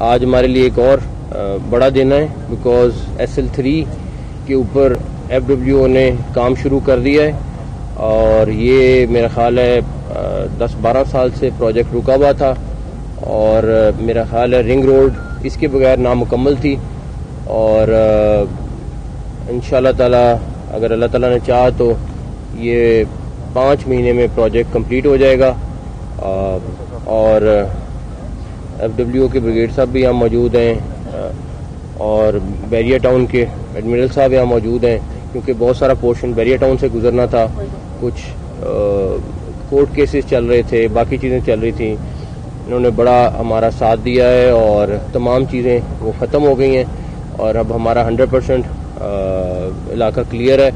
آج ہمارے لیے ایک اور بڑا دن ہے بیکاز SL3 کے اوپر FWO نے کام شروع کر دیا ہے اور یہ میرا خیال ہے 10-12 سال سے پروجیکٹ رکا ہوا تھا اور میرا خیال ہے رنگ روڈ اس کے بغیر نامکمل تھی اور انشاءاللہ تعالی اگر اللہ تعالیٰ نے چاہا تو یہ 5 مہینے میں پروجیکٹ کمپلیٹ ہو جائے گا اور FWO کے بریگیڈ صاحب بھی یہاں موجود ہیں اور بیریا ٹاؤن کے ایڈمرل صاحب یہاں موجود ہیں کیونکہ بہت سارا پورشن بیریا ٹاؤن سے گزرنا تھا، کچھ کورٹ کیسز چل رہے تھے، باقی چیزیں چل رہی تھیں، انہوں نے بڑا ہمارا ساتھ دیا ہے اور تمام چیزیں وہ ختم ہو گئی ہیں اور اب ہمارا 100% علاقہ کلیئر ہے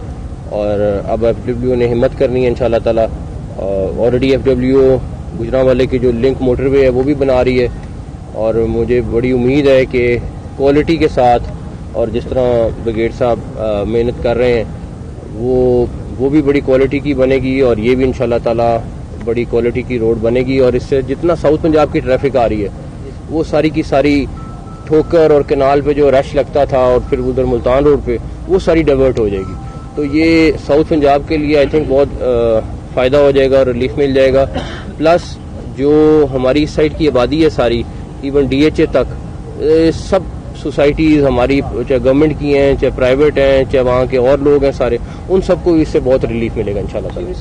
اور اب FWO نے ہمت کرنی ہے انشاءاللہ تعالی۔ آلریڈی FWO گجرانوالے کی جو لنک موٹر وے ہے وہ بھی بنا رہی ہے اور مجھے بڑی امید ہے کہ کوالٹی کے ساتھ اور جس طرح بریگیڈ صاحب محنت کر رہے ہیں وہ بھی بڑی کوالٹی کی بنے گی اور یہ بھی انشاءاللہ تعالی بڑی کوالٹی کی روڈ بنے گی اور اس سے جتنا ساؤتھ پنجاب کی ٹریفک آ رہی ہے وہ ساری کی ساری ٹھوکر اور کنال پہ جو رش لگتا تھا اور پھر ادھر ملتان روڈ پہ وہ ساری ڈائیورٹ ہو جائے گی، تو یہ ساؤتھ پنجاب کے لیے آئی تھنک بہت فائدہ ہو جائے گا اور ریلیف مل جائے گا۔ پلس جو ہماری اس سائڈ کی آبادی ہے ساری ایون DHA تک سب سوسائٹیز ہماری چاہے گورنمنٹ کی ہیں چاہے پرائیویٹ ہیں چاہے وہاں کے اور لوگ ہیں سارے، ان سب کو اس سے بہت ریلیف ملے گا انشاءاللہ تعالی۔